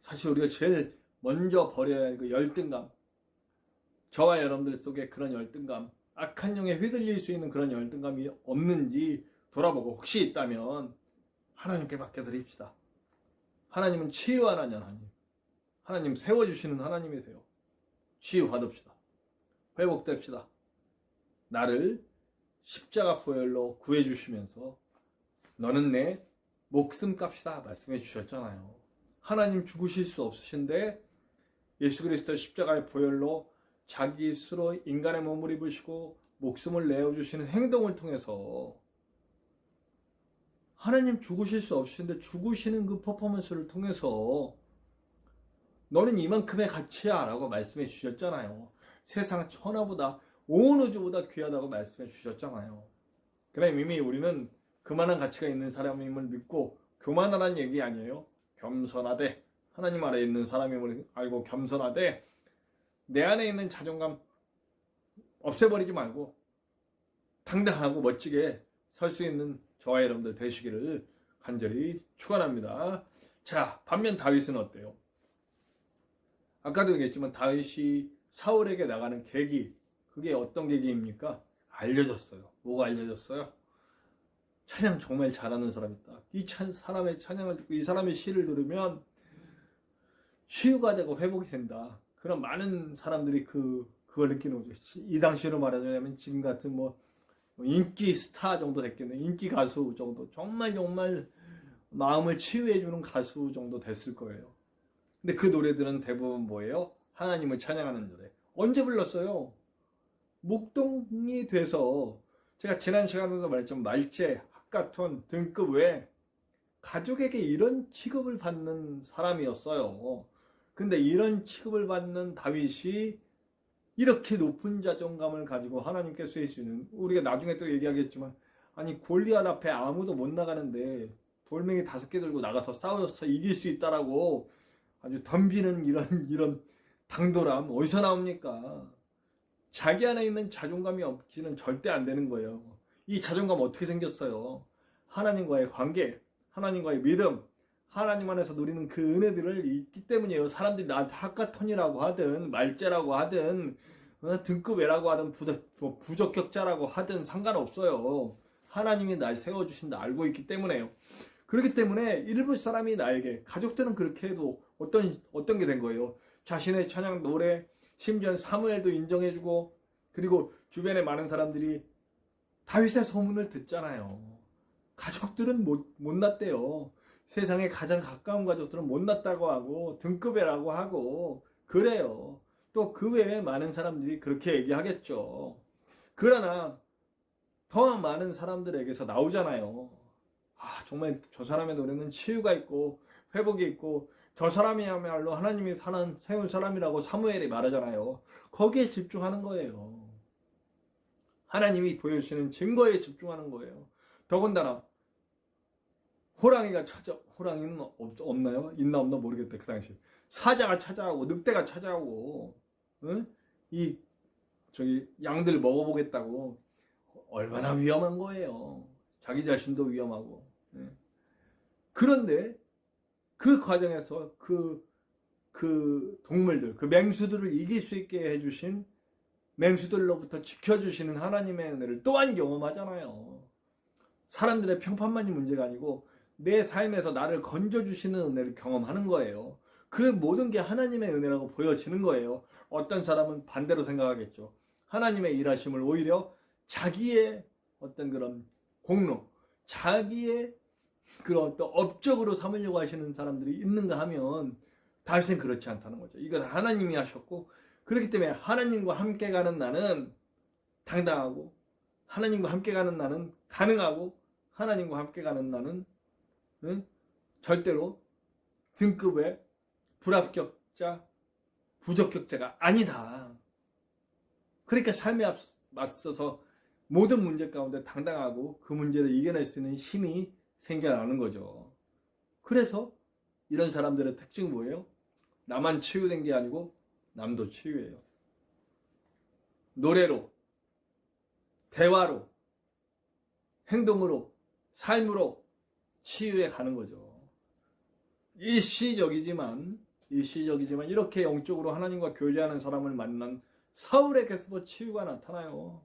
사실 우리가 제일 먼저 버려야 할 그 열등감, 저와 여러분들 속에 그런 열등감, 악한 영에 휘둘릴 수 있는 그런 열등감이 없는지 돌아보고 혹시 있다면 하나님께 맡겨드립시다. 하나님은 치유하는 하나님. 하나님 세워주시는 하나님이세요. 치유 받읍시다. 회복됩시다. 나를 십자가 보혈로 구해주시면서 너는 내 목숨값이다 말씀해 주셨잖아요. 하나님 죽으실 수 없으신데 예수 그리스도 십자가의 보혈로 자기 스스로 인간의 몸을 입으시고 목숨을 내어주시는 행동을 통해서 하나님 죽으실 수 없으신데 죽으시는 그 퍼포먼스를 통해서 너는 이만큼의 가치야 라고 말씀해 주셨잖아요. 세상 천하보다 온 우주보다 귀하다고 말씀해 주셨잖아요. 그럼 이미 우리는 그만한 가치가 있는 사람임을 믿고 교만하라는 얘기 아니에요. 겸손하되 하나님 아래에 있는 사람임을 알고 겸손하되 내 안에 있는 자존감 없애버리지 말고 당당하고 멋지게 설 수 있는 저와 여러분들 되시기를 간절히 축원합니다. 자, 반면 다윗은 어때요? 아까도 얘기했지만 다윗이 사울에게 나가는 계기, 그게 어떤 계기입니까? 알려졌어요. 뭐가 알려졌어요? 찬양 정말 잘하는 사람 있다. 이 사람의 찬양을 듣고 이 사람의 시를 들으면 치유가 되고 회복이 된다. 그런 많은 사람들이 그걸 느끼는 거죠. 이 당시로 말하자면 지금 같은 뭐 인기 스타 정도 됐겠네. 인기 가수 정도. 정말 마음을 치유해주는 가수 정도 됐을 거예요. 근데 그 노래들은 대부분 뭐예요? 하나님을 찬양하는 노래. 언제 불렀어요? 목동이 돼서 제가 지난 시간에도 말했지만 말제, 학가톤, 등급 외에 가족에게 이런 취급을 받는 사람이었어요. 근데 이런 취급을 받는 다윗이 이렇게 높은 자존감을 가지고 하나님께 쓰일 수 있는, 우리가 나중에 또 얘기하겠지만 아니 골리앗 앞에 아무도 못 나가는데 돌멩이 5개 들고 나가서 싸워서 이길 수 있다라고 아주 덤비는 이런 당돌함 어디서 나옵니까? 자기 안에 있는 자존감이 없기는 절대 안 되는 거예요. 이 자존감 어떻게 생겼어요? 하나님과의 관계, 하나님과의 믿음, 하나님 안에서 누리는 그 은혜들을 있기 때문이에요. 사람들이 나한테 학가톤이라고 하든 말제라고 하든 등급애라고 하든 부적격자라고 하든 상관없어요. 하나님이 날 세워주신다 알고 있기 때문에요. 그렇기 때문에 일부 사람이 나에게, 가족들은 그렇게 해도 어떤 게 된 거예요? 자신의 찬양 노래, 심지어 사무엘도 인정해주고, 그리고 주변에 많은 사람들이 다윗의 소문을 듣잖아요. 가족들은 못났대요. 세상에 가장 가까운 가족들은 못났다고 하고 등급애라고 하고 그래요. 또 그 외에 많은 사람들이 그렇게 얘기하겠죠. 그러나 더 많은 사람들에게서 나오잖아요. 아, 정말 저 사람의 노래는 치유가 있고 회복이 있고 저 사람이야말로 하나님이 세운 사람이라고 사무엘이 말하잖아요. 거기에 집중하는 거예요. 하나님이 보여주시는 증거에 집중하는 거예요. 더군다나 호랑이는 없나요? 있나 없나 모르겠다. 그 당시 사자가 찾아오고 늑대가 찾아오고, 응? 양들 먹어보겠다고. 얼마나 위험한 거예요. 자기 자신도 위험하고. 응? 그런데 그 과정에서 그 동물들, 그 맹수들을 이길 수 있게 해주신, 맹수들로부터 지켜주시는 하나님의 은혜를 또한 경험하잖아요. 사람들의 평판만이 문제가 아니고 내 삶에서 나를 건져주시는 은혜를 경험하는 거예요. 그 모든 게 하나님의 은혜라고 보여지는 거예요. 어떤 사람은 반대로 생각하겠죠. 하나님의 일하심을 오히려 자기의 어떤 그런 공로, 자기의 그런 어떤 업적으로 삼으려고 하시는 사람들이 있는가 하면 다윗은 그렇지 않다는 거죠. 이건 하나님이 하셨고, 그렇기 때문에 하나님과 함께 가는 나는 당당하고, 하나님과 함께 가는 나는 가능하고, 하나님과 함께 가는 나는 절대로 등급의 불합격자, 부적격자가 아니다. 그러니까 삶에 맞서서 모든 문제 가운데 당당하고 그 문제를 이겨낼 수 있는 힘이 생겨나는 거죠. 그래서 이런 사람들의 특징은 뭐예요? 나만 치유된 게 아니고 남도 치유해요. 노래로, 대화로, 행동으로, 삶으로 치유해 가는 거죠. 일시적이지만 이렇게 영적으로 하나님과 교제하는 사람을 만난 사울에게서도 치유가 나타나요.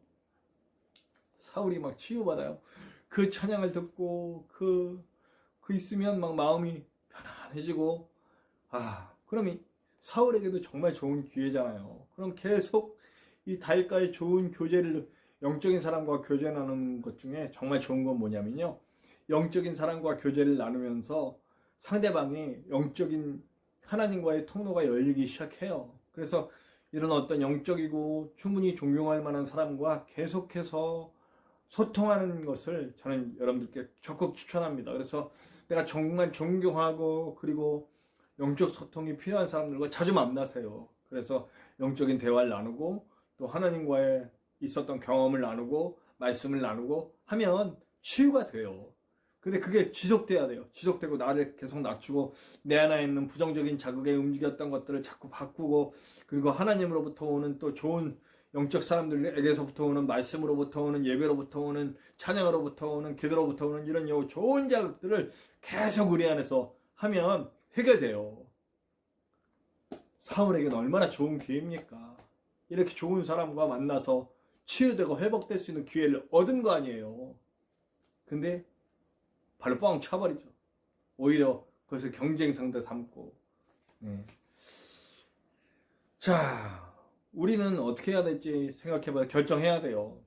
사울이 막 치유받아요. 그 찬양을 듣고 그 있으면 막 마음이 평안해지고, 그럼 이 사울에게도 정말 좋은 기회잖아요. 그럼 계속 이 다윗과의 좋은 교제를, 영적인 사람과 교제 나누는 것 중에 정말 좋은 건 뭐냐면요, 영적인 사람과 교제를 나누면서 상대방이 영적인 하나님과의 통로가 열리기 시작해요. 그래서 이런 어떤 영적이고 충분히 존경할 만한 사람과 계속해서 소통하는 것을 저는 여러분들께 적극 추천합니다. 그래서 내가 정말 존경하고 그리고 영적 소통이 필요한 사람들과 자주 만나세요. 그래서 영적인 대화를 나누고 또 하나님과의 있었던 경험을 나누고 말씀을 나누고 하면 치유가 돼요. 근데 그게 지속돼야 돼요. 지속되고 나를 계속 낮추고 내 안에 있는 부정적인 자극에 움직였던 것들을 자꾸 바꾸고, 그리고 하나님으로부터 오는 또 좋은 영적 사람들에게서부터 오는 말씀으로부터 오는 예배로부터 오는 찬양으로부터 오는 기도로부터 오는 이런 좋은 자극들을 계속 우리 안에서 하면 해결돼요. 사울에게는 얼마나 좋은 기회입니까? 이렇게 좋은 사람과 만나서 치유되고 회복될 수 있는 기회를 얻은 거 아니에요. 근데 발로 뻥 차버리죠. 오히려 그것을 경쟁 상대 삼고. 자, 우리는 어떻게 해야 될지 생각해봐야, 결정해야 돼요.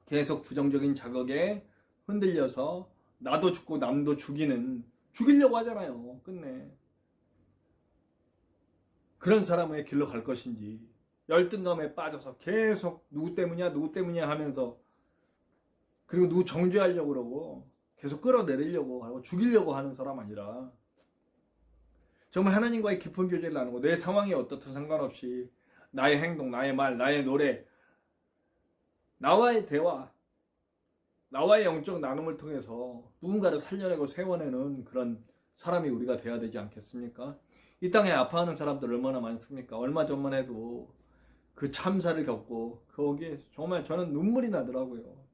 계속 부정적인 자극에 흔들려서 나도 죽고 남도 죽이려고 하잖아요. 끝내. 그런 사람의 길로 갈 것인지, 열등감에 빠져서 계속 누구 때문이야 하면서, 그리고 누구 정죄하려고 그러고 계속 끌어내리려고 하고 죽이려고 하는 사람 아니라, 정말 하나님과의 깊은 교제를 나누고 내 상황이 어떻든 상관없이 나의 행동, 나의 말, 나의 노래, 나와의 대화, 나와의 영적 나눔을 통해서 누군가를 살려내고 세워내는 그런 사람이 우리가 돼야 되지 않겠습니까? 이 땅에 아파하는 사람들 얼마나 많습니까? 얼마 전만 해도 그 참사를 겪고 거기에 정말 저는 눈물이 나더라고요.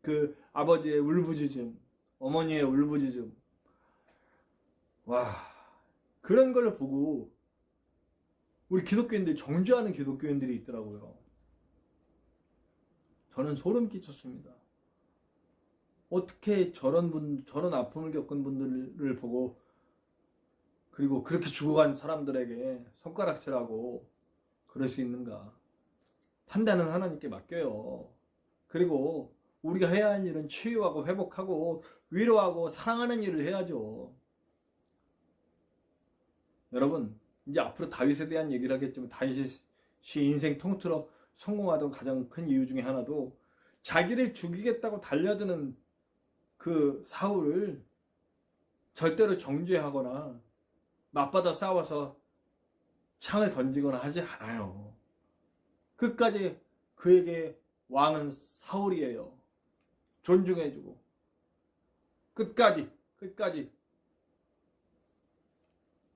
그 아버지의 울부짖음, 어머니의 울부짖음, 그런 걸 보고 우리 기독교인들이 정죄하는 기독교인들이 있더라고요. 저는 소름 끼쳤습니다. 어떻게 저런 아픔을 겪은 분들을 보고, 그리고 그렇게 죽어간 사람들에게 손가락질하고 그럴 수 있는가? 판단은 하나님께 맡겨요. 그리고 우리가 해야 할 일은 치유하고 회복하고 위로하고 사랑하는 일을 해야죠. 여러분, 이제 앞으로 다윗에 대한 얘기를 하겠지만, 다윗이 인생 통틀어 성공하던 가장 큰 이유 중에 하나도 자기를 죽이겠다고 달려드는 그 사울을 절대로 정죄하거나 맞받아 싸워서 창을 던지거나 하지 않아요. 끝까지 그에게 왕은 사울이에요. 존중해주고 끝까지.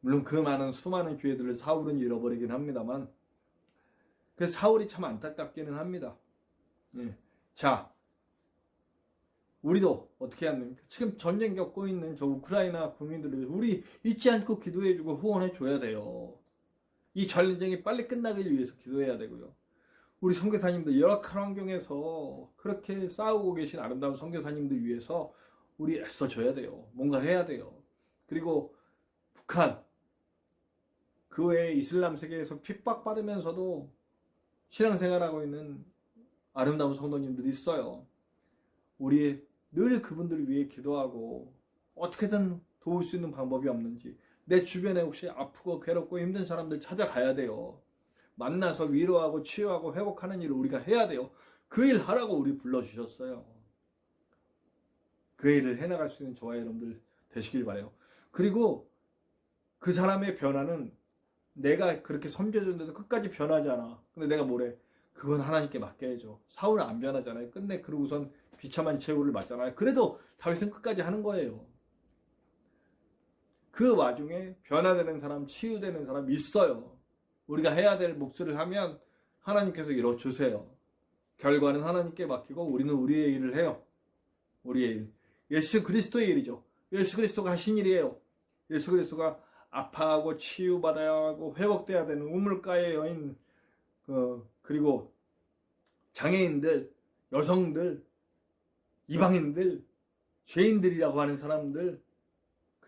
물론 그 수많은 기회들을 사울은 잃어버리긴 합니다만, 그래서 사울이 참 안타깝기는 합니다. 자, 우리도 어떻게 해야 합니까? 지금 전쟁 겪고 있는 저 우크라이나 국민들을 우리 잊지 않고 기도해주고 후원해줘야 돼요. 이 전쟁이 빨리 끝나기 위해서 기도해야 되고요. 우리 선교사님들 열악한 환경에서 그렇게 싸우고 계신 아름다운 선교사님들 위해서 우리 애써줘야 돼요. 뭔가를 해야 돼요. 그리고 북한, 그 외에 이슬람 세계에서 핍박받으면서도 신앙생활하고 있는 아름다운 성도님들이 있어요. 우리 늘 그분들을 위해 기도하고 어떻게든 도울 수 있는 방법이 없는지, 내 주변에 혹시 아프고 괴롭고 힘든 사람들 찾아가야 돼요. 만나서 위로하고 치유하고 회복하는 일을 우리가 해야 돼요. 그 일 하라고 우리 불러주셨어요. 그 일을 해나갈 수 있는 저와 여러분들 되시길 바라요. 그리고 그 사람의 변화는 내가 그렇게 섬겨줬는데도 끝까지 변하지 않아. 근데 내가 뭐래? 그건 하나님께 맡겨야죠. 사울은 안 변하잖아요. 끝내 그러고선 비참한 최후를 맞잖아요. 그래도 다윗은 끝까지 하는 거예요. 그 와중에 변화되는 사람, 치유되는 사람 있어요. 우리가 해야 될 몫을 하면 하나님께서 이뤄주세요. 결과는 하나님께 맡기고 우리는 우리의 일을 해요. 우리의 일. 예수 그리스도의 일이죠. 예수 그리스도가 하신 일이에요. 예수 그리스도가 아파하고 치유받아야 하고 회복돼야 되는 우물가의 여인, 그리고 장애인들, 여성들, 이방인들, 죄인들이라고 하는 사람들,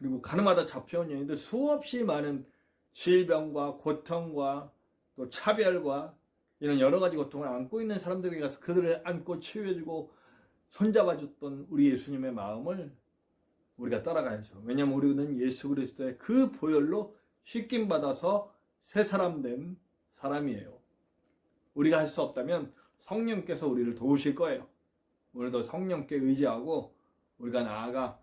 그리고 가늠하다 잡혀온 여인들, 수없이 많은 질병과 고통과 또 차별과 이런 여러 가지 고통을 안고 있는 사람들에게 가서 그들을 안고 치유해주고 손잡아줬던 우리 예수님의 마음을 우리가 따라가야죠. 왜냐하면 우리는 예수 그리스도의 그 보혈로 씻김 받아서 새 사람 된 사람이에요. 우리가 할 수 없다면 성령께서 우리를 도우실 거예요. 오늘도 성령께 의지하고 우리가 나아가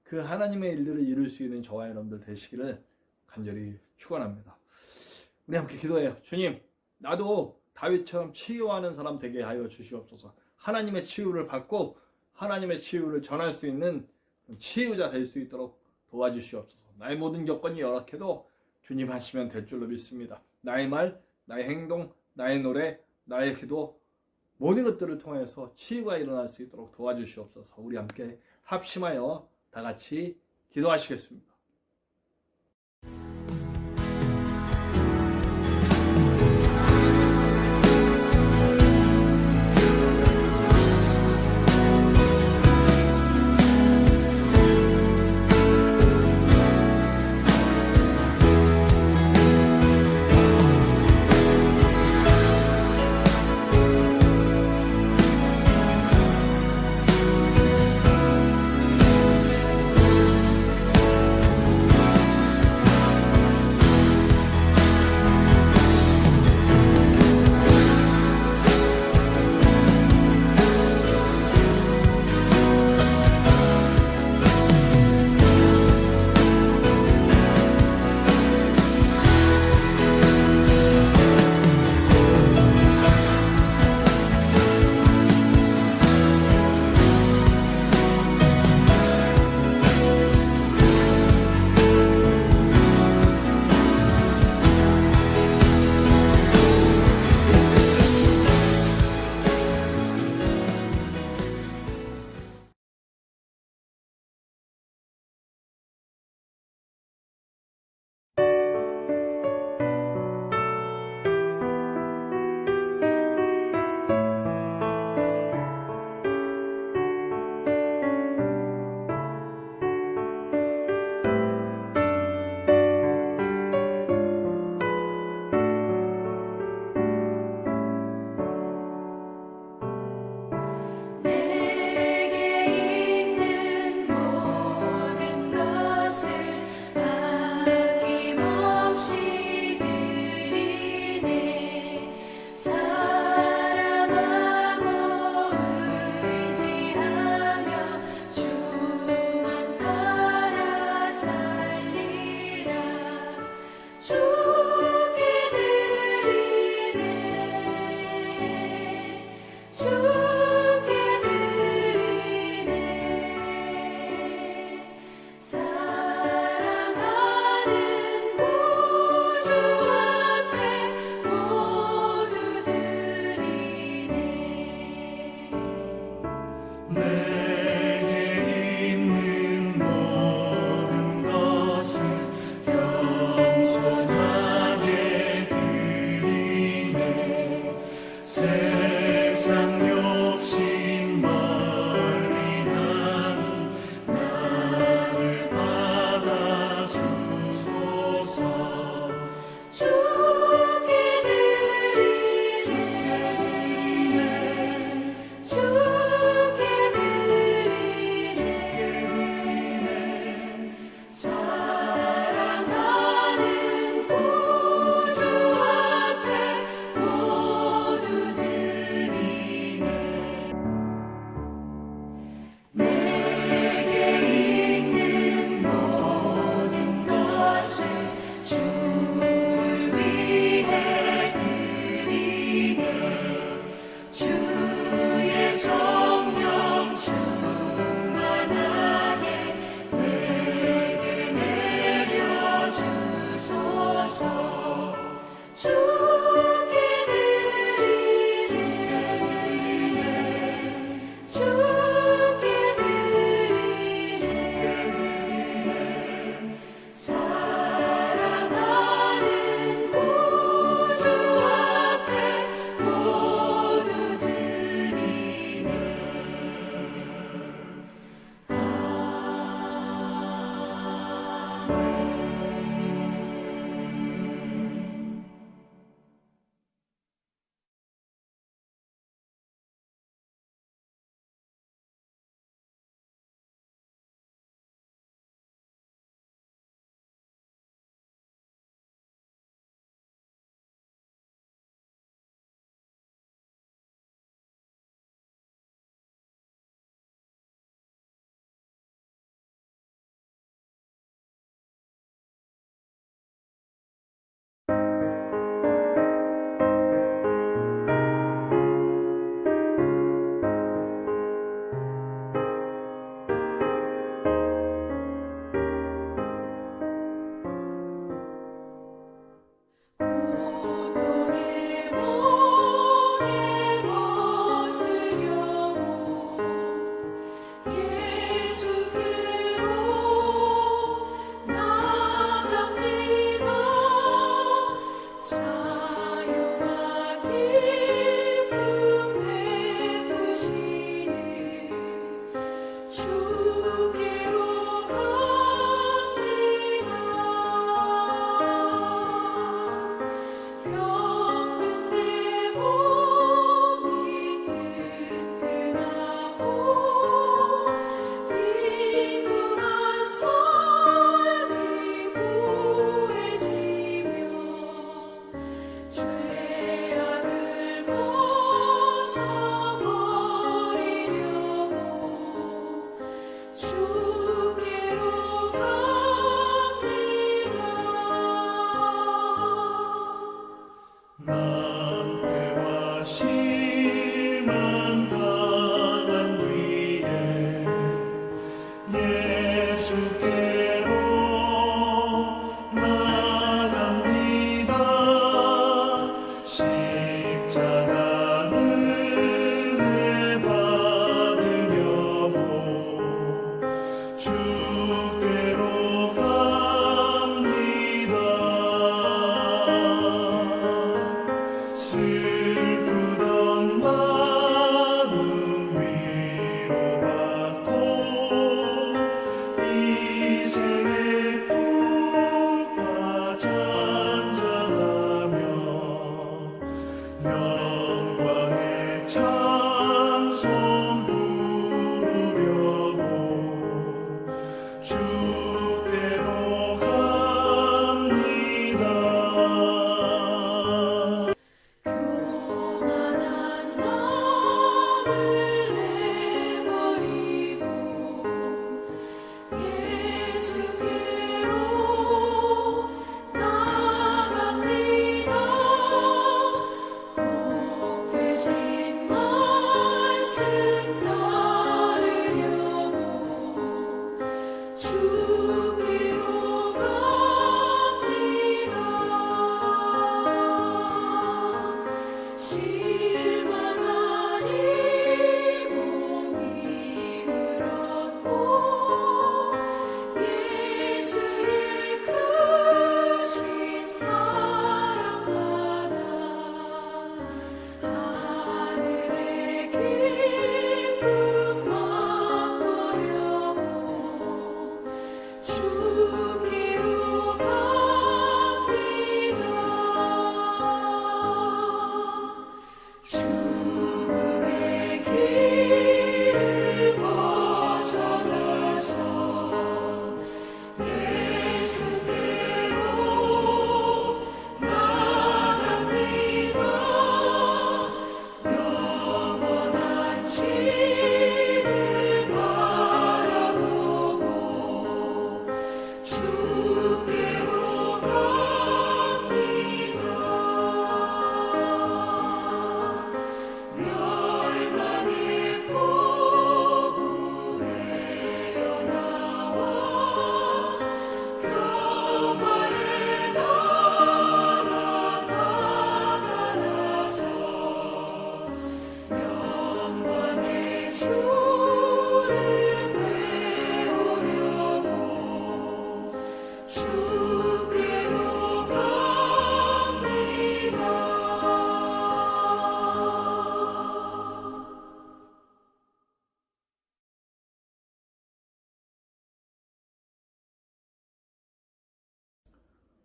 그 하나님의 일들을 이룰 수 있는 저와 여러분들 되시기를 간절히 축원합니다. 우리 함께 기도해요. 주님, 나도 다윗처럼 치유하는 사람 되게 하여 주시옵소서. 하나님의 치유를 받고 하나님의 치유를 전할 수 있는 치유자 될 수 있도록 도와주시옵소서. 나의 모든 여건이 열악해도 주님 하시면 될 줄로 믿습니다. 나의 말, 나의 행동, 나의 노래, 나의 기도, 모든 것들을 통해서 치유가 일어날 수 있도록 도와주시옵소서. 우리 함께 합심하여 다 같이 기도하시겠습니다.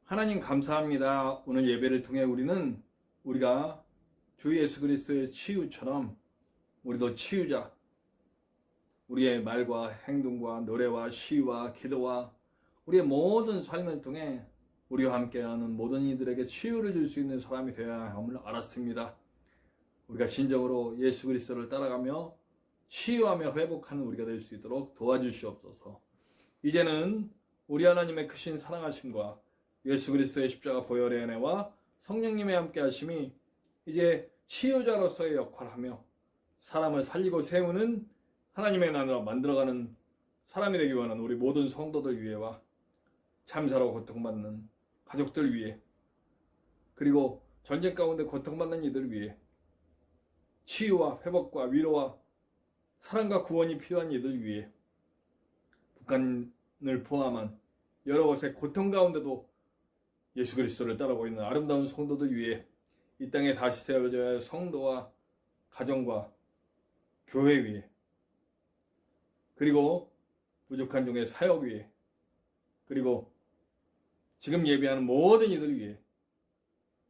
하나님 감사합니다. 오늘 예배를 통해 우리는 우리가 주 예수 그리스도의 치유처럼 우리도 치유자, 우리의 말과 행동과 노래와 시와 기도와 우리의 모든 삶을 통해 우리와 함께하는 모든 이들에게 치유를 줄 수 있는 사람이 되어야 함을 알았습니다. 우리가 진정으로 예수 그리스도를 따라가며 치유하며 회복하는 우리가 될 수 있도록 도와주시옵소서. 이제는 우리 하나님의 크신 사랑하심과 예수 그리스도의 십자가 보혈의 은혜와 성령님의 함께 하심이 이제 치유자로서의 역할을 하며 사람을 살리고 세우는 하나님의 나라로 만들어가는 사람이 되기 원하는 우리 모든 성도들 위해와 참사로 고통받는 가족들 위해, 그리고 전쟁 가운데 고통받는 이들 위해 치유와 회복과 위로와 사랑과 구원이 필요한 이들 위해, 북한을 포함한 여러 곳의 고통 가운데도 예수 그리스도를 따르고 있는 아름다운 성도들 위해, 이 땅에 다시 세워져야 할 성도와 가정과 교회 위에, 그리고 부족한 종의 사역 위에, 그리고 지금 예배하는 모든 이들 위해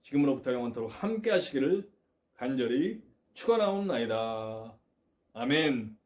지금으로부터 영원토록 함께 하시기를 간절히 축원하옵나이다. 아멘.